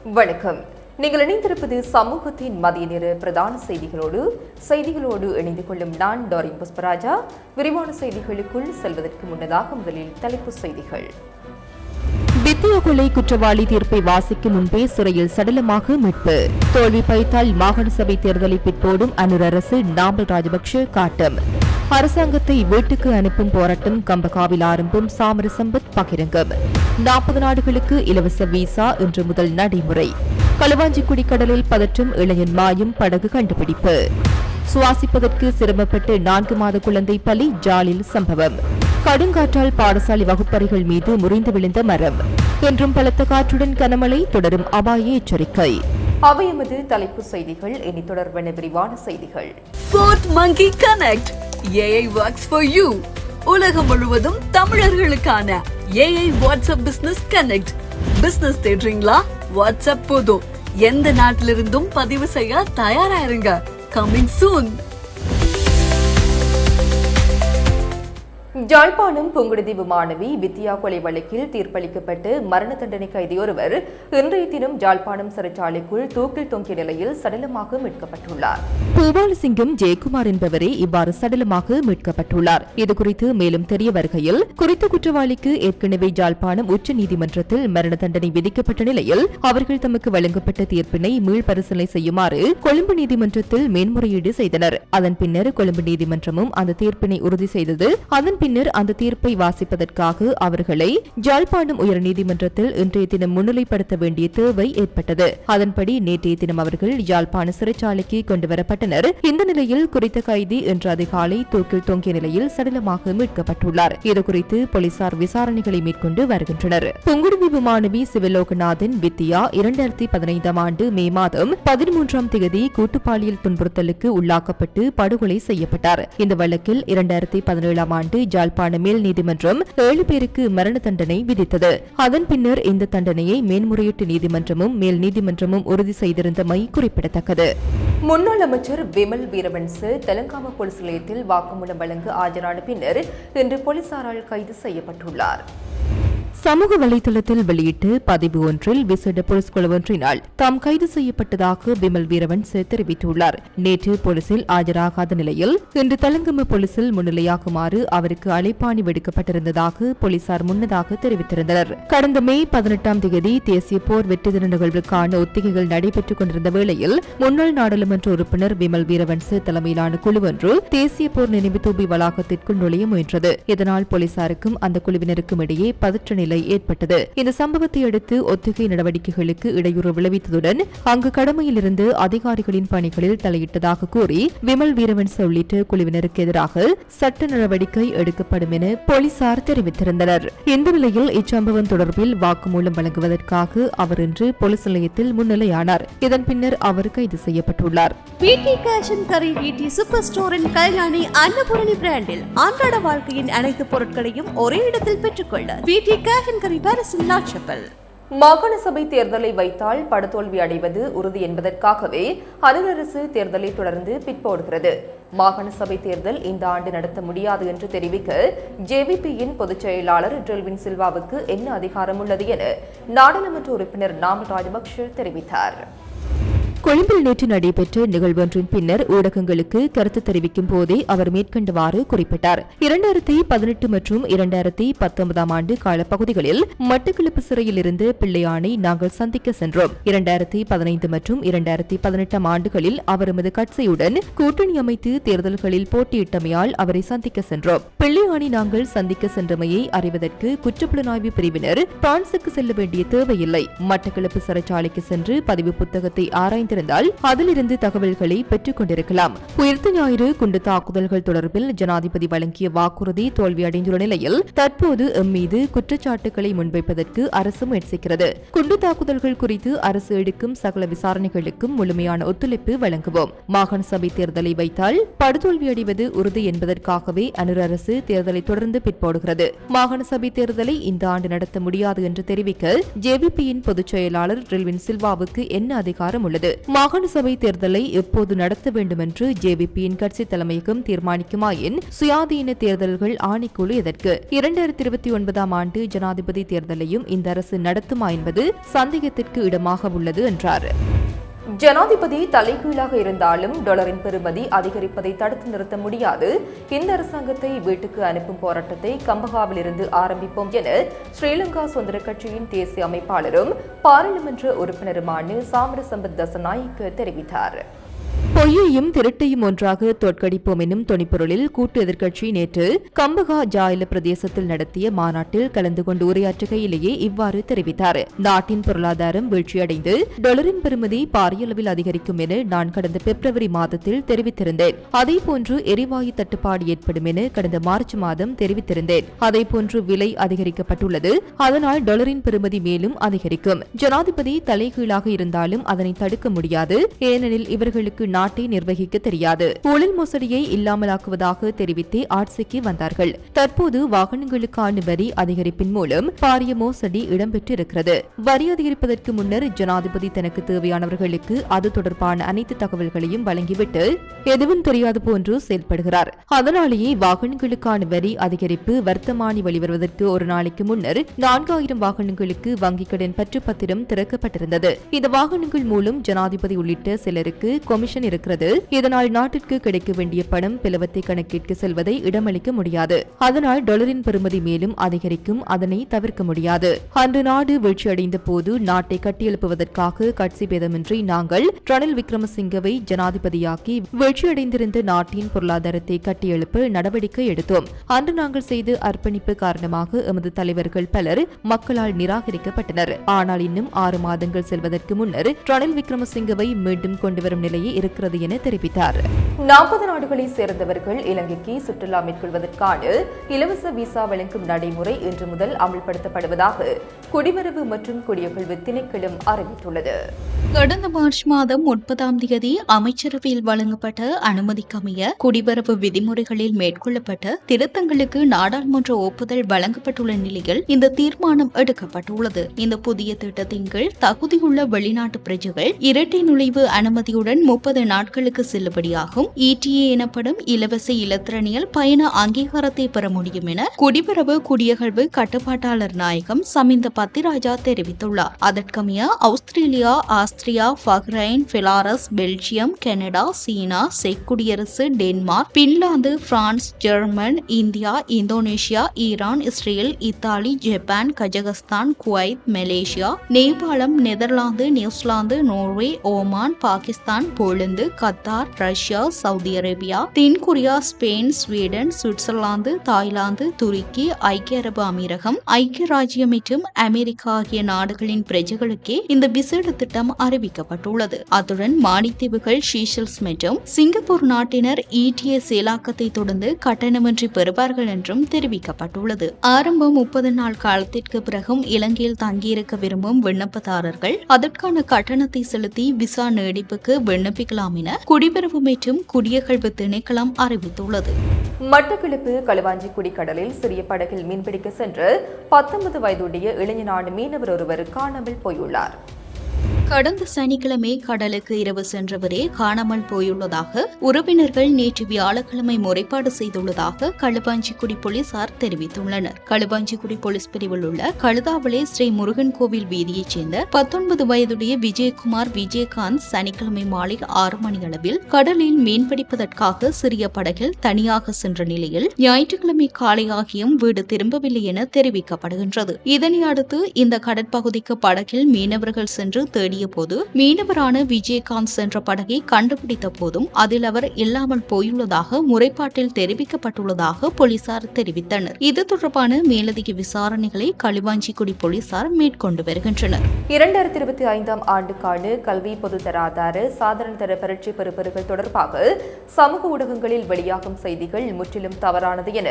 வணக்கம். நீங்கள் இணைந்திருப்பது சமூகத்தின் மதிய நேர பிரதான செய்திகளோடு இணைந்து கொள்ளும் நான் டாரின் புஷ்பராஜா. விரிவான செய்திகளுக்குள் செல்வதற்கு முன்னதாக முதலில் தலைப்புச் செய்திகள். வித்தியா கொலை குற்றவாளி தீர்ப்பை வாசிக்கும் முன்பே சிறையில் சடலமாக மீட்பு. தோல்வி பயத்தால் மாகாண சபை தேர்தலை பிற்போடும் அனுர் அரசு நாமல் ராஜபக்ஷ காட்டம். அரசாங்கத்தை வீட்டுக்கு அனுப்பும் போராட்டம் கம்பகாவில் ஆரம்பம் சாமர சம்பத் பகிரங்கம். 40 நாடுகளுக்கு இலவச விசா இன்று முதல் நடைமுறை. களுவாஞ்சிக்குடி கடலில் பதற்றம், இளைஞன் மாயும், படகு கண்டுபிடிப்பு. சுவாசிப்பதற்கு சிரமப்பட்டு 4 மாத குழந்தை பலி, ஜாலில் சம்பவம். கடுங்காற்றால் பாடசாலை வகுப்பறைகள் மீது முறிந்து விழுந்த மரம். என்றும் பலத்த காற்றுடன் கனமழை தொடரும் அபாய எச்சரிக்கை. அவை எமது தலைப்பு செய்திகள். இனி தொடர்பான விரிவான செய்திகள். Fort Monkey Connect AI works for you. உலகம் முழுவதும் தமிழர்களுக்கான AI WhatsApp business connect. Business தேடுறீங்களா? வாட்ஸ்அப் போதும். எந்த நாட்டிலிருந்தும் பதிவு செய்ய தயாராயிருங்க. Coming soon. யாழ்ப்பாணம் புங்குடுதீவு மாணவி வித்தியா கொலை வழக்கில் தீர்ப்பளிக்கப்பட்டு மரண தண்டனை கைதியொருவர் இன்றைய தினம் யாழ்ப்பாணம் சிறைச்சாலைக்குள் தூக்கில் தொங்கிய நிலையில் சடலமாக மீட்கப்பட்டுள்ளார். பூபாலசிங்கம் ஜெயக்குமார் என்பவரே இவ்வாறு சடலமாக மீட்கப்பட்டுள்ளார். இதுகுறித்து மேலும் தெரிய வருகையில், குறித்த குற்றவாளிக்கு ஏற்கனவே யாழ்ப்பாணம் உச்ச நீதிமன்றத்தில் மரண தண்டனை விதிக்கப்பட்ட நிலையில் அவர்கள் தமக்கு வழங்கப்பட்ட தீர்ப்பினை மீள்பரிசீலனை செய்யுமாறு கொழும்பு நீதிமன்றத்தில் மேன்முறையீடு செய்தனர். அதன் பின்னர் கொழும்பு நீதிமன்றமும் அந்த தீர்ப்பினை உறுதி செய்தது. அதன் பின்னர் அந்த தீர்ப்பை வாசிப்பதற்காக அவர்களை யாழ்ப்பாணம் உயர்நீதிமன்றத்தில் இன்றைய தினம் முன்னிலைப்படுத்த வேண்டிய தேவை ஏற்பட்டது. அதன்படி நேற்றைய தினம் அவர்கள் யாழ்ப்பாண சிறைச்சாலைக்கு கொண்டுவரப்பட்டனர். இந்த நிலையில் குறித்த கைதி இன்று அதிகாலை தூக்கில் தொங்கிய நிலையில் சடலமாக மீட்கப்பட்டுள்ளார். இதுகுறித்து போலீசார் விசாரணைகளை மேற்கொண்டு வருகின்றனர். புங்குடுதீவு மாணவி சிவலோகநாதன் வித்தியா 2015 ஆண்டு மே மாதம் 13ஆம் தேதி கூட்டுப்பாலியல் துன்புறுத்தலுக்கு உள்ளாக்கப்பட்டு படுகொலை செய்யப்பட்டார். இந்த வழக்கில் 2017ஆம் ஆண்டு யாழ்ப்பாண மேல் நீதிமன்றம் 7 பேருக்கு மரண தண்டனை விதித்தது. அதன் பின்னர் இந்த தண்டனையை மேன்முறையீட்டு நீதிமன்றமும் மேல் நீதிமன்றமும் உறுதி செய்திருந்தமை குறிப்பிடத்தக்கது. முன்னாள் அமைச்சர் விமல் வீரவன்ச தெலங்கானா போலீஸ் நிலையத்தில் வாக்குமூலம் வழங்க ஆஜரான பின்னர் இன்று போலீசாரால் கைது செய்யப்பட்டுள்ளார். சமூக வலைதளத்தில் வெளியிட்டு பதிவு ஒன்றில் விசேட போலீஸ் குழு ஒன்றினால் தாம் கைது செய்யப்பட்டதாக விமல் வீரவன்ச தெரிவித்துள்ளார். நேற்று போலீசில் ஆஜராகாத நிலையில் இன்று தலங்கம போலீசில் முன்னிலையாகுமாறு அவருக்கு அழைப்பாணி விடுக்கப்பட்டிருந்ததாக போலீசார் முன்னதாக தெரிவித்திருந்தனர். கடந்த மே 18ஆம் தேதி தேசிய போர் வெற்றி தின நிகழ்வுக்கான ஒத்திகைகள் நடைபெற்றுக் கொண்டிருந்த வேளையில் முன்னாள் நாடாளுமன்ற உறுப்பினர் விமல் வீரவன்ச தலைமையிலான குழு ஒன்று தேசிய போர் நினைவு தூபி வளாகத்திற்குள் நுழைய முயன்றது. இதனால் போலீசாருக்கும் அந்த குழுவினருக்கும் இடையே பதற்ற நிலை ஏற்பட்டது. இந்த சம்பவத்தை அடுத்து ஒத்திகை நடவடிக்கைகளுக்கு இடையூறு விளைவித்ததுடன் அங்கு கடமையில் இருந்து அதிகாரிகளின் பணிகளில் தலையிட்டதாக கூறி விமல் வீரவன்ச உள்ளிட்ட குழுவினருக்கு எதிராக சட்ட நடவடிக்கை எடுக்கப்படும் என போலீசார் தெரிவித்திருந்தனர். இந்த நிலையில் இச்சம்பவம் தொடர்பில் வாக்குமூலம் வழங்குவதற்காக அவர் இன்று போலீஸ் நிலையத்தில் முன்னிலையானார். இதன் பின்னர் அவர் கைது செய்யப்பட்டுள்ளார். VT cash and carry VT super ஸ்டோரின் கல்யாணி அன்னபூரணி பிராண்டில் அன்றாட வாழ்க்கையின் அனைத்து பொருட்களையும் ஒரே இடத்தில் பெற்றுக்கொள்ள வீட்டி கேஷ் அண்ட் கரி பாரிஸில் லாட்சப்பல். மாகாண சபை தேர்தலை வைத்தால் படுதோல்வி அடைவது உறுதி என்பதற்காகவே அனுர் அரசு தேர்தலை தொடர்ந்து பிற்போடுகிறது. மாகாண சபை தேர்தல் இந்த ஆண்டு நடத்த முடியாது என்று தெரிவிக்க ஜேவிபியின் பொதுச் செயலாளர் டெல்வின் சில்வாவுக்கு என்ன அதிகாரம் உள்ளது என நாடாளுமன்ற உறுப்பினர் நாமல் ராஜபக்ஷ தெரிவித்தார். கொழும்பில் நேற்று நடைபெற்ற நிகழ்வொன்றின் பின்னர் ஊடகங்களுக்கு கருத்து தெரிவிக்கும் போதே அவர் மேற்கண்டவாறு குறிப்பிட்டார். 2018 மற்றும் 2019ஆம் ஆண்டு காலப்பகுதிகளில் மட்டக்களப்பு சிறையில் இருந்து பிள்ளையானை நாங்கள் சந்திக்க சென்றோம். 2015 மற்றும் 2018ஆம் ஆண்டுகளில் அவர் எமது கட்சியுடன் கூட்டணி அமைத்து தேர்தல்களில் போட்டியிட்டமையால் அவரை சந்திக்க சென்றோம். பிள்ளையானை நாங்கள் சந்திக்க சென்றமையை அறிவதற்கு குற்றப்புலனாய்வு பிரிவினர் பிரான்சுக்கு செல்ல வேண்டிய தேவையில்லை. மட்டக்களப்பு சிறைச்சாலைக்கு சென்று பதிவு புத்தகத்தை ஆராய்ந்து அதிலிருந்து தகவல்களை பெற்றுக் கொண்டிருக்கலாம். உயிர்த்த ஞாயிறு குண்டு தாக்குதல்கள் தொடர்பில் ஜனாதிபதி வழங்கிய வாக்குறுதி தோல்வியடைந்துள்ள நிலையில் தற்போது எம்மீது குற்றச்சாட்டுகளை முன்வைப்பதற்கு அரசு முயற்சிக்கிறது. குண்டு தாக்குதல்கள் குறித்து அரசு எடுக்கும் சகல விசாரணைகளுக்கும் முழுமையான ஒத்துழைப்பு வழங்குவோம். மாகாண சபை தேர்தலை வைத்தால் படுதோல்வியடைவது உறுதி என்பதற்காகவே அனுர் அரசு தேர்தலை தொடர்ந்து பிற்போடுகிறது. மாகாண சபை தேர்தலை இந்த ஆண்டு நடத்த முடியாது என்று தெரிவிக்க ஜேவிபியின் பொதுச் செயலாளர் டெல்வின் சில்வாவுக்கு என்ன அதிகாரம் உள்ளது? மாகாண சபை தேர்தலை எப்போது நடத்த வேண்டும் என்று ஜேவிபியின் கட்சி தலைமையகம் தீர்மானிக்குமாயின் சுயாதீன தேர்தல்கள் ஆணைக்குழு எதற்கு? 2029 ஆண்டு ஜனாதிபதி தேர்தலையும் இந்த அரசு நடத்துமா என்பது சந்தேகத்திற்கு இடமாக உள்ளது என்றார். ஜனாதிபதி தலைகீழாக இருந்தாலும் டாலரின் பெறுமதி அதிகரிப்பதை தடுத்து நிறுத்த முடியாது. இந்த அரசாங்கத்தை வீட்டுக்கு அனுப்பும் போராட்டத்தை கம்பகாவில் இருந்து ஆரம்பிப்போம் என ஸ்ரீலங்கா சுதந்திர கட்சியின் தேசிய அமைப்பாளரும் பாராளுமன்ற உறுப்பினருமான சாமரசம்பத் தசநாயக்க தெரிவித்தார். பொய்யையும் திருட்டையும் ஒன்றாக தோற்கடிப்போம் என்னும் தொனிப்பொருளில் கூட்டு எதிர்க்கட்சி நேற்று கம்பகா ஜாயில பிரதேசத்தில் நடத்திய மாநாட்டில் கலந்து கொண்டு உரையாற்றுகையிலேயே இவ்வாறு தெரிவித்தார். நாட்டின் பொருளாதாரம் வீழ்ச்சியடைந்து டாலரின் பெறுமதி பாரிய அளவில் அதிகரிக்கும் என நான் கடந்த பிப்ரவரி மாதத்தில் தெரிவித்திருந்தேன். அதேபோன்று எரிவாயு தட்டுப்பாடு ஏற்படும் என கடந்த மார்ச் மாதம் தெரிவித்திருந்தேன். அதேபோன்று விலை அதிகரிக்கப்பட்டுள்ளது. அதனால் டாலரின் பெறுமதி மேலும் அதிகரிக்கும். ஜனாதிபதி தலைகீழாக இருந்தாலும் அதனை தடுக்க முடியாது. ஏனெனில் இவர்களுக்கு நாட்டை நிர்வகிக்க தெரியாது. ஊழல் மோசடியை இல்லாமலாக்குவதாக தெரிவித்தே ஆட்சிக்கு வந்தார்கள். தற்போது வாகனங்களுக்கான வரி அதிகரிப்பின் மூலம் பாரிய மோசடி இடம்பெற்றிருக்கிறது. வரி அதிகரிப்பதற்கு முன்னர் ஜனாதிபதி தனக்கு தேவையானவர்களுக்கு அது தொடர்பான அனைத்து தகவல்களையும் வழங்கிவிட்டு எதுவும் தெரியாது போன்று செயல்படுகிறார். அதனாலேயே வாகனங்களுக்கான வரி அதிகரிப்பு வர்த்தமானி வெளிவருவதற்கு ஒரு நாளைக்கு முன்னர் 4000 வாகனங்களுக்கு வங்கிக் கடன் பற்றுப்பத்திரம் திறக்கப்பட்டிருந்தது. இந்த வாகனங்கள் மூலம் ஜனாதிபதி உள்ளிட்ட சிலருக்கு கமிஷன் இருக்கிறது. இதனால் நாட்டிற்கு கிடைக்க வேண்டிய பணம் பிளவத்தை கணக்கிற்கு செல்வதை இடமளிக்க முடியாது. அதனால் டாலரின் பெறுமதி மேலும் அதிகரிக்கும். அதனை தவிர்க்க முடியாது. அன்று நாடு வீழ்ச்சியடைந்த போது நாட்டை கட்டியெழுப்புவதற்காக கட்சி பேதமின்றி நாங்கள் ரணில் விக்ரமசிங்கவை ஜனாதிபதியாக்கி வீழ்ச்சியடைந்திருந்த நாட்டின் பொருளாதாரத்தை கட்டியெழுப்ப நடவடிக்கை எடுத்தோம். அன்று நாங்கள் செய்த அர்ப்பணிப்பு காரணமாக எமது தலைவர்கள் பலர் மக்களால் நிராகரிக்கப்பட்டனர். ஆனால் இன்னும் 6 மாதங்கள் செல்வதற்கு முன்னர் ரணில் விக்ரமசிங்கவை மீண்டும் கொண்டுவரும் நிலையை இருக்கிறது என தெரிவித்தார். 40 நாடுகளை சேர்ந்தவர்கள் இலங்கைக்கு சுற்றுலா மேற்கொள்வதற்கான இலவச விசா வழங்கும் நடைமுறை இன்று முதல் அமல்படுத்தப்படுவதாக குடிவரவு மற்றும் குடியகழ்வு திணைக்களம் அறிவித்துள்ளது. கடந்த மார்ச் மாதம் 30ஆம் தேதி அமைச்சரவையில் வழங்கப்பட்ட அனுமதிக்கமைய குடிவரவு விதிமுறைகளில் மேற்கொள்ளப்பட்ட திருத்தங்களுக்கு நாடாளுமன்ற ஒப்புதல் வழங்கப்பட்டுள்ள நிலையில் இந்த தீர்மானம் எடுக்கப்பட்டுள்ளது. இந்த புதிய திட்டத்தின் கீழ் தகுதியுள்ள வெளிநாட்டு பிரஜைகள் இரட்டை நுழைவு அனுமதியுடன் 30 நாட்களுக்கு செல்லுபடியாகும். ETA எனப்படும் இலவச இலத்திரனியல் பயண அங்கீகாரத்தை பெற முடியும் என குடிவரவு குடியகழ்வு கட்டுப்பாட்டாளர் நாயகம் சமிந்த பத்திராஜா தெரிவித்துள்ளார். அதற்கமைய Australia, Austria, Bahrain, Belarus, Belgium, Canada, China, செக் குடியரசு, Denmark, Finland, France, German, India, Indonesia, Iran, Israel, Italy, Japan, Kazakhstan, Kuwait, Malaysia, நேபாளம், Netherlands, New Zealand, Norway, Oman, Pakistan, Poland, Qatar, Russia, Saudi Arabia, தென்கொரியா, ஸ்பெயின், ஸ்வீடன், சுவிட்சர்லாந்து, தாய்லாந்து, துருக்கி, ஐக்கிய அரபு அமீரகம், ஐக்கிய ராஜ்யம் மற்றும் அமெரிக்கா ஆகிய நாடுகளின் பிரஜைகளுக்கே இந்த விசேட திட்டம் அறிவிக்கப்பட்டுள்ளது. அத்துடன் மாடித்தீவுகள், ஷீஷல்ஸ் மற்றும் சிங்கப்பூர் நாட்டினர் ETA செயலாக்கத்தை தொடர்ந்து கட்டணமின்றி பெறுவார்கள் என்றும் தெரிவிக்கப்பட்டுள்ளது. ஆரம்பம் 30 நாள் காலத்திற்கு பிறகும் இலங்கையில் தங்கியிருக்க விரும்பும் விண்ணப்பதாரர்கள் அதற்கான கட்டணத்தை செலுத்தி விசா நீடிப்புக்கு விண்ணப்பிக்கலாம் என குடிவரவு மற்றும் குடியகழ்வு திணைக்களம் அறிவித்துள்ளது. மட்டக்களப்பு களுவாஞ்சிக்குடி கடலில் சிறிய படகில் மீன்பிடிக்க சென்று 19 வயதுடைய இளைஞனான மீனவர் ஒருவர் காணாமல் போயுள்ளார். கடந்த சனிக்கிழமை கடலுக்கு இரவு சென்றவரே காணாமல் போயுள்ளதாக உறவினர்கள் நேற்று வியாழக்கிழமை முறைப்பாடு செய்துள்ளதாக களுவாஞ்சிக்குடி போலீசார் தெரிவித்துள்ளனர். களுவாஞ்சிக்குடி போலீஸ் பிரிவில் உள்ள கழுதாவளே ஸ்ரீ முருகன் கோவில் வீதியைச் சேர்ந்த 19 வயதுடைய விஜயகுமார் விஜயகாந்த் சனிக்கிழமை மாலை 6 மணி அளவில் கடலில் மீன்பிடிப்பதற்காக சிறிய படகில் தனியாக சென்ற நிலையில் ஞாயிற்றுக்கிழமை காலை ஆகியும் வீடு திரும்பவில்லை என தெரிவிக்கப்படுகின்றது. இதனை அடுத்து இந்த கடற்பகுதிக்கு படகில் மீனவர்கள் சென்று தேடிய போது மீனவரான விஜயகாந்த் சென்ற படகை கண்டுபிடித்த போதும் அதில் அவர் இல்லாமல் போயுள்ளதாக முறைப்பாட்டில் தெரிவிக்கப்பட்டுள்ளதாக போலீசார் தெரிவித்தனர். இது தொடர்பான மேலதிக விசாரணைகளை களுவாஞ்சிக்குடி போலீசார் மேற்கொண்டு வருகின்றனர். 2025ஆம் ஆண்டுக்கான கல்வி பொதுத்தராதார சாதாரண தர பரீட்சை பெறுபவர்கள் தொடர்பாக சமூக ஊடகங்களில் வெளியாகும் செய்திகள் முற்றிலும் தவறானது என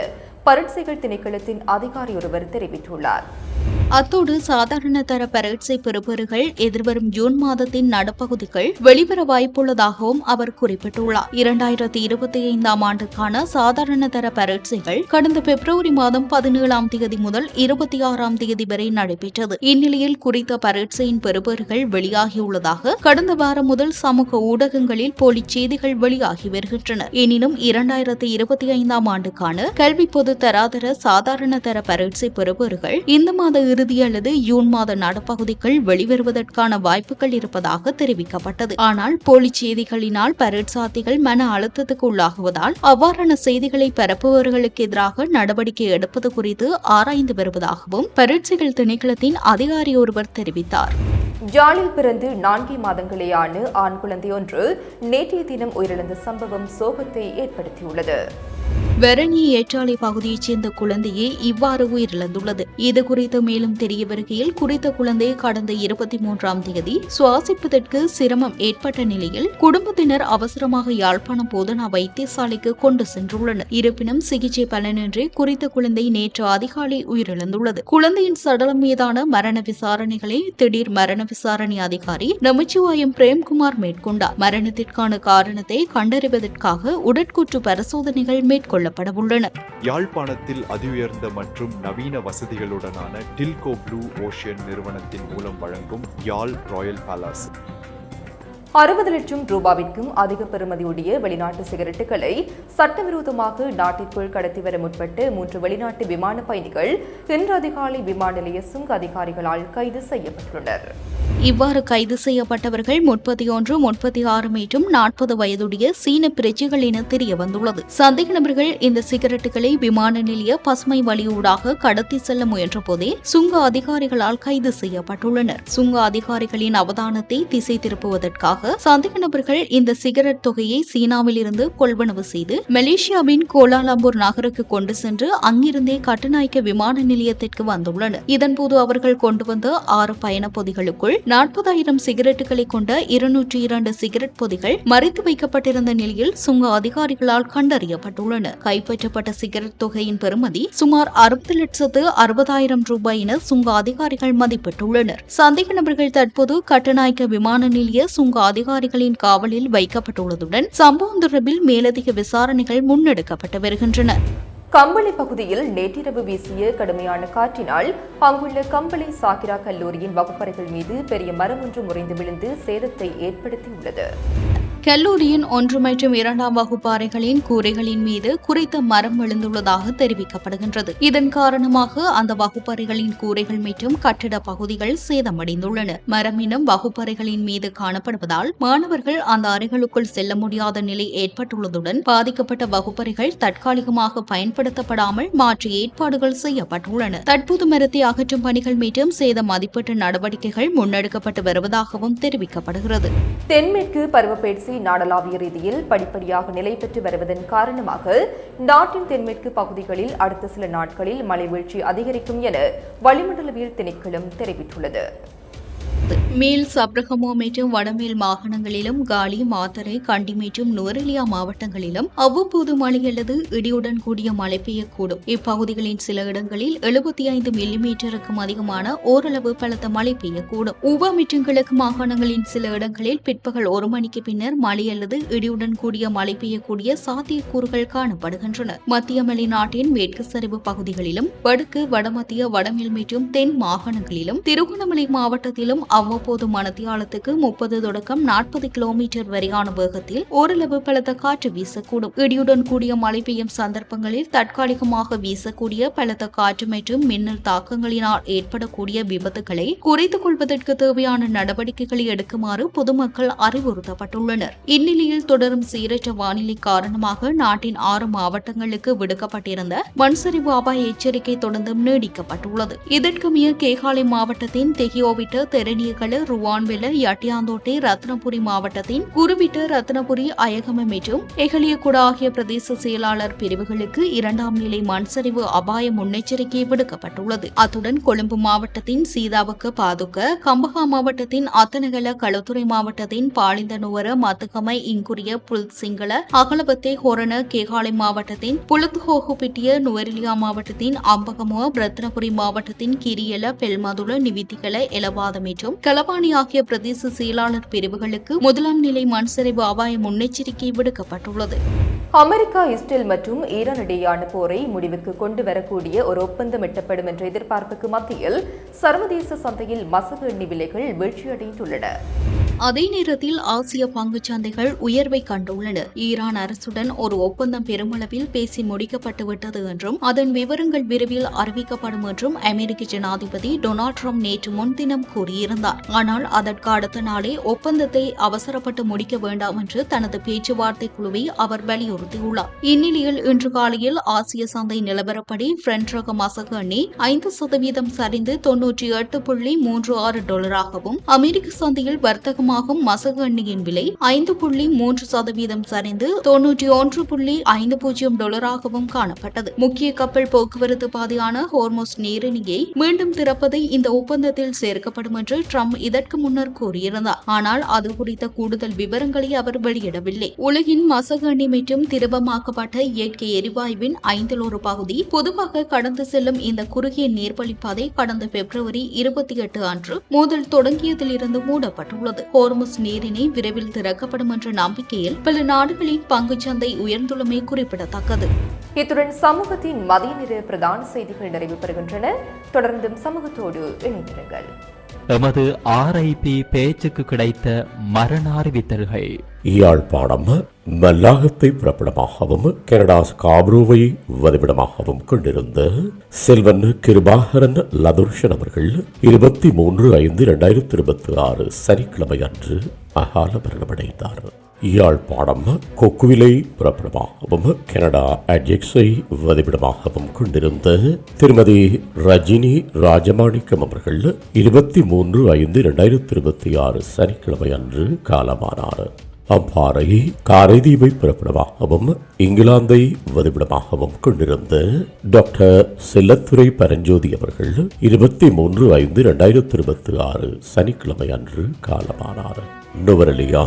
பரீட்சைகள் திணைக்களத்தின் அதிகாரி ஒருவர் தெரிவித்துள்ளார். அத்தோடு சாதாரண தர பரீட்சை பெறுபவர்கள் எதிர்வரும் ஜூன் மாதத்தின் நடுப்பகுதிகள் வெளிவர வாய்ப்புள்ளதாகவும் அவர் குறிப்பிட்டுள்ளார். 2025 ஆண்டுக்கான சாதாரண தர பரீட்சைகள் கடந்த பிப்ரவரி மாதம் 17ஆம் தேதி முதல் 26ஆம் தேதி வரை நடைபெற்றது. இந்நிலையில் குறித்த பரீட்சையின் பெறுபவர்கள் வெளியாகியுள்ளதாக கடந்த வாரம் முதல் சமூக ஊடகங்களில் போலி செய்திகள் வெளியாகி வருகின்றன. எனினும் 2025ஆம் ஆண்டுக்கான கல்வி பொது தராதர சாதாரண தர பரீட்சை பெறுபவர்கள் இந்த மாத இறுதி அல்லது ஜூன் மாத நடுப்பகுதிகள் வெளிவருவதற்கான வாய்ப்புகள் இருப்பதாக தெரிவிக்கப்பட்டது. ஆனால் போலி செய்திகளினால் பரீட்சார்த்திகள் மன அழுத்தத்துக்கு உள்ளாகுவதால் அவ்வாறான செய்திகளை பரப்புபவர்களுக்கு எதிராக நடவடிக்கை எடுப்பது குறித்து ஆராய்ந்து வருவதாகவும் பரீட்சைகள் திணைக்களத்தின் அதிகாரி ஒருவர் தெரிவித்தார். ஜாலில் பிறந்து 4 மாதங்களேயான ஆண் குழந்தையொன்று நேற்றைய தினம் உயிரிழந்த சம்பவம் சோகத்தை ஏற்படுத்தியுள்ளது. வெரணி ஏற்றாலை பகுதியைச் சேர்ந்த குழந்தையே இவ்வாறு உயிரிழந்துள்ளது. இதுகுறித்து மேலும் தெரிய வருகையில் குறித்த குழந்தை கடந்த 23ஆம் தேதி சுவாசிப்பதற்கு சிரமம் ஏற்பட்ட நிலையில் குடும்பத்தினர் அவசரமாக யாழ்ப்பாணம் போதனா வைத்தியசாலைக்கு கொண்டு சென்றுள்ளனர். இருப்பினும் சிகிச்சை பலனின்றி குறித்த குழந்தை நேற்று அதிகாலை உயிரிழந்துள்ளது. குழந்தையின் சடலம் மீதான மரண விசாரணைகளை திடீர் மரண விசாரணை அதிகாரி நமச்சிவாயம் பிரேம்குமார் மேற்கொண்டார். மரணத்திற்கான காரணத்தை கண்டறிவதற்காக உடற்கூற்று பரிசோதனைகள் மேற்கொள்ளப்படவுள்ளன. யாழ்ப்பாணத்தில் அதிஉயர்ந்த மற்றும் நவீன வசதிகளுடனான டில்கோ ப்ளூ ஓஷன் நிறுவனத்தின் மூலம் வழங்கும் யாழ் ராயல் பேலஸ் 60 லட்சம் ரூபாவிற்கும் அதிக பெறுமதியுடைய வெளிநாட்டு சிகரெட்டுகளை சட்டவிரோதமாக நாட்டிற்குள் கடத்தி வர முற்பட்டு 3 வெளிநாட்டு விமான பயணிகள் இன்று அதிகாலை விமான நிலைய சுங்க அதிகாரிகளால் கைது செய்யப்பட்டுள்ளனர். இவ்வாறு கைது செய்யப்பட்டவர்கள் 31, 36 மற்றும் 40 வயதுடைய சீன பிரஜைகள் என தெரிய வந்துள்ளது. சந்தேக நபர்கள் இந்த சிகரெட்டுகளை விமான நிலைய பசுமை வழியூடாக கடத்தி செல்ல முயன்ற போதே சுங்க அதிகாரிகளால் கைது செய்யப்பட்டுள்ளனர். சுங்க அதிகாரிகளின் அவதானத்தை திசை திருப்புவதற்காக சந்தேக நபர்கள் இந்த சிகரெட் தொகையை சீனாவில் இருந்து கொள்வனவு செய்து மலேசியாவின் கோலாலம்பூர் நகருக்கு கொண்டு சென்று அங்கிருந்தே கட்டுநாயக்க விமான நிலையத்திற்கு வந்துள்ளனர். இதன்போது அவர்கள் கொண்டு வந்த 6 பயண பொதிகளுக்குள் 40,000 சிகரெட்டுகளை கொண்ட 202 சிகரெட் பொதிகள் மறைத்து வைக்கப்பட்டிருந்த நிலையில் சுங்க அதிகாரிகளால் கண்டறியப்பட்டுள்ளன. கைப்பற்றப்பட்ட சிகரெட் தொகையின் பெறுமதி சுமார் 60,60,000 ரூபாய் என சுங்க அதிகாரிகள் மதிப்பிட்டுள்ளனர். சந்தேக நபர்கள் தற்போது கட்டுநாயக்க விமான நிலைய சுங்க அதிகாரிகளின் காவலில் வைக்கப்பட்டுள்ளதுடன் சம்பவம் தொடர்பில் மேலதிக விசாரணைகள் முன்னெடுக்கப்பட்டு வருகின்றன. கம்பளி பகுதியில் நேற்றிரவு வீசிய கடுமையான காற்றினால் அங்குள்ள கம்பளி சாக்கிரா கல்லூரியின் வகுப்பறைகள் மீது பெரிய மரம் ஒன்று முறிந்து விழுந்து சேதத்தை ஏற்படுத்தியுள்ளது. கல்லூரியின் 1 மற்றும் 2ஆம் வகுப்பு அறைகளின் கூரைகளின் மீது குறித்த மரம் விழுந்துள்ளதாக தெரிவிக்கப்படுகின்றது. இதன் காரணமாக அந்த வகுப்பறைகளின் கூரைகள் மற்றும் கட்டிட பகுதிகள் சேதமடைந்துள்ளன. மரம் இனம் வகுப்பறைகளின் மீது காணப்படுவதால் மாணவர்கள் அந்த அறைகளுக்குள் செல்ல முடியாத நிலை ஏற்பட்டுள்ளதுடன் பாதிக்கப்பட்ட வகுப்பறைகள் தற்காலிகமாக பயன்படுத்தப்படாமல் மாற்று ஏற்பாடுகள் செய்யப்பட்டுள்ளன. தற்போது மரத்தை அகற்றும் பணிகள் மற்றும் சேத மதிப்பீட்டு நடவடிக்கைகள் முன்னெடுக்கப்பட்டு வருவதாகவும் தெரிவிக்கப்படுகிறது. தென்மேற்கு பருவப்பெயர்ச்சி நாடளாவிய ரீதியில் படிப்படியாக நிலை பெற்று வருவதன் காரணமாக நாட்டின் தென்மேற்கு பகுதிகளில் அடுத்த சில நாட்களில் மழை வீழ்ச்சி அதிகரிக்கும் என வளிமண்டலவியல் திணைக்களம் தெரிவித்துள்ளது. மேல் சப்ரகமோ மற்றும் வடமேல் மாகாணங்களிலும் காலி, மாத்தறை, கண்டி மற்றும் நுவரெலியா மாவட்டங்களிலும் அவ்வப்போது மழை அல்லது இடியுடன் கூடிய மழை பெய்யக்கூடும். இப்பகுதிகளின் சில இடங்களில் 75 மில்லிமீட்டருக்கும் அதிகமான ஓரளவு பலத்த மழை பெய்யக்கூடும். ஊவா மற்றும் கிழக்கு மாகாணங்களின் சில இடங்களில் பிற்பகல் 1 மணிக்கு பின்னர் மழை அல்லது இடியுடன் கூடிய மழை பெய்யக்கூடிய சாத்தியக்கூறுகள் காணப்படுகின்றன. மத்திய மலைநாட்டின் மேற்கு சரிவு பகுதிகளிலும் வடக்கு, வடமத்திய, வடமேல் மற்றும் தென் மாகாணங்களிலும் திருகோணமலை மாவட்டத்திலும் அவ்வப்போது மணித்தியாலத்துக்கு 30 தொடக்கம் 40 கிலோமீட்டர் வரையான வேகத்தில் ஓரளவு பலத்த காற்று வீசக்கூடும். இடியுடன் கூடிய மழை பெய்யும் சந்தர்ப்பங்களில் தற்காலிகமாக வீசக்கூடிய பலத்த காற்று மற்றும் மின்னல் தாக்கங்களினால் ஏற்படக்கூடிய விபத்துகளை குறைத்துக் கொள்வதற்கு தேவையான நடவடிக்கைகளை எடுக்குமாறு பொதுமக்கள் அறிவுறுத்தப்பட்டுள்ளனர். இந்நிலையில் தொடரும் சீரற்ற வானிலை காரணமாக நாட்டின் 6 மாவட்டங்களுக்கு விடுக்கப்பட்டிருந்த மண்சரிவு அபாய எச்சரிக்கை தொடர்ந்தும் நீடிக்கப்பட்டுள்ளது. இதற்குமைய கேகாலை மாவட்டத்தின் தெஹியோவிட்ட தெரணிய ஹண்டியகல ருவான்வெல யட்டியாந்தோட்டை ரத்னபுரி மாவட்டத்தின் குருவிட்ட ரத்னபுரி அயகம மற்றும் எகலியகுடா ஆகிய பிரதேச செயலாளர் பிரிவுகளுக்கு 2ஆம் நிலை மண்சரிவு அபாய முன்னெச்சரிக்கை விடுக்கப்பட்டுள்ளது. அத்துடன் கொழும்பு மாவட்டத்தின் சீதாவக்க பாதுக்க, கம்பஹா மாவட்டத்தின் அத்தனகல, களுத்துறை மாவட்டத்தின் பாலிந்தனுவர, மத்துகமை, இங்குரிய புல் சிங்கள, அகலபத்தை, ஹொரண, கேகாலை மாவட்டத்தின் புலத்துஹோகுபிட்டிய, நுவரெலியா மாவட்டத்தின் அம்பகமுவ, ரத்னபுரி மாவட்டத்தின் கிரியல, பெல்மதுல, நிவித்திகல, எலவாத மற்றும் களவாணி ஆகிய பிரதேச செயலாளர் பிரிவுகளுக்கு 1ஆம் நிலை மண்சரிவு அபாய முன்னெச்சரிக்கை விடுக்கப்பட்டுள்ளது. அமெரிக்கா, இஸ்ரேல் மற்றும் ஈரான் இடையேயான போரை முடிவுக்கு கொண்டு வரக்கூடிய ஒரு ஒப்பந்தம் எட்டப்படும் என்ற எதிர்பார்ப்புக்கு மத்தியில் சர்வதேச சந்தையில் மசகு எண்ணெய் விலைகள் வீழ்ச்சியடைந்துள்ளன. அதே நேரத்தில் ஆசிய பங்குச் சந்தைகள் உயர்வை கண்டுள்ளன. ஈரான் அரசுடன் ஒரு ஒப்பந்தம் பெருமளவில் பேசி முடிக்கப்பட்டுவிட்டது என்றும் அதன் விவரங்கள் விரைவில் அறிவிக்கப்படும் என்றும் அமெரிக்க ஜனாதிபதி டொனால்ட் ட்ரம்ப் நேற்று முன்தினம் கூறியிருந்தார். ஆனால் அதற்கு அடுத்த நாளே ஒப்பந்தத்தை அவசரப்பட்டு முடிக்க வேண்டாம் என்று தனது பேச்சுவார்த்தை குழுவை அவர் வலியுறுத்தியுள்ளார். இந்நிலையில் இன்று காலையில் ஆசிய சந்தை நிலவரப்படி பிரெஞ்ச் ரக மசகு எண்ணெய் 5% சரிந்து $98.36 அமெரிக்க சந்தையில் வர்த்தகம் மசகு எண்ணெயின் விலை 5.3% சரிந்து $91.50 காணப்பட்டது. முக்கிய கப்பல் போக்குவரத்து பாதையான ஹோர்முஸ் நீரிணையை மீண்டும் திறப்பதை இந்த ஒப்பந்தத்தில் சேர்க்கப்படும் என்று ட்ரம்ப் இதற்கு முன்னர் கூறியிருந்தார். ஆனால் அது குறித்த கூடுதல் விவரங்களை அவர் வெளியிடவில்லை. உலகின் மசகு எண்ணெய் மற்றும் திரவமாக்கப்பட்ட இயற்கை எரிவாயுவின் 1/5 பகுதி பொதுவாக கடந்து செல்லும் இந்த குறுகிய நீர்வழிப்பாதை கடந்த பிப்ரவரி 28 அன்று மோதல் தொடங்கியதிலிருந்து மூடப்பட்டுள்ளது. ஹோர்முஸ் நீரிணை விரைவில் திறக்கப்படும் என்ற நம்பிக்கையில் பல நாடுகளின் பங்குச்சந்தை உயர்ந்துள்ளமை குறிப்பிடத்தக்கது. இத்துடன் சமூகத்தின் மதிய நேர பிரதான செய்திகள் நிறைவு பெறுகின்றன. தொடர்ந்தும் சமூகத்தோடு இணைந்திருங்கள். எமது RIP பேச்சுக்கு கிடைத்த மரண அறிவித்தல்கள். யாழ்ப்பாணம் மல்லாகத்தை பிறப்பிடமாகவும் கனடா ஸ்காப்ரோவை வதிவிடமாகவும் கொண்டிருந்த செல்வன் கிருபாகரன் லதுர்ஷன் அவர்கள் 23/5/2026 சனிக்கிழமை அன்று அகால மரணமடைந்தார். யாழ்ப்பாணம் கொக்குவிலை பிறப்பிடமாகவும் கனடா அட்ஜெக்ஸை வதிவிடமாகவும் கொண்டிருந்த திருமதி ரஜினி ராஜமாணிக்கம் அவர்கள் 23/5/2026 சனிக்கிழமை அன்று காலமானார். அம்பாறை காரைதீவை பிறப்பிடமாகவும் இங்கிலாந்தை வதிவிடமாகவும் கொண்டிருந்த டாக்டர் செல்லத்துறை பரஞ்சோதி அவர்கள் 23/5/2026 சனிக்கிழமை அன்று காலமானார். நுவரெலியா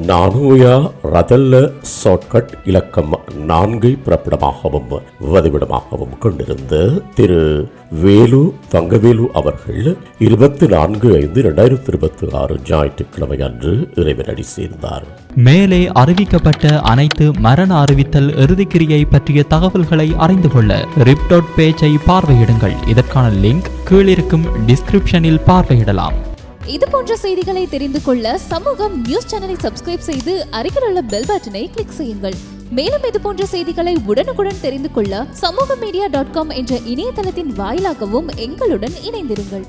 நானோயா ரதல்ல ஷார்ட்கட் இலக்கம் 4 பிறப்பிடமாகவும் வதிவிடமாகவும் கொண்டிருந்த திரு வேலு தங்கவேலு அவர்கள் 24/5/2026 ஞாயிற்றுக்கிழமை அன்று இறைவனடி சேர்ந்தார். மேலே அறிவிக்கப்பட்ட அனைத்து மரண அறிவித்தல் இறுதிக்கிரியை பற்றிய தகவல்களை அறிந்து கொள்ள ரிப் பேஜை பார்வையிடுங்கள். இதற்கான லிங்க் கீழிருக்கும் டிஸ்கிரிப்ஷனில் பார்வையிடலாம். இது போன்ற செய்திகளை தெரிந்து கொள்ள சமூகம் நியூஸ் சேனலை சப்ஸ்கிரைப் செய்து அருகில் உள்ள பெல் பட்டனை கிளிக் செய்யுங்கள். மேலும் இது போன்ற செய்திகளை உடனுக்குடன் தெரிந்து கொள்ள சமூகமீடியா.com என்ற இணையதளத்தின் வாயிலாகவும் எங்களுடன் இணைந்திருங்கள்.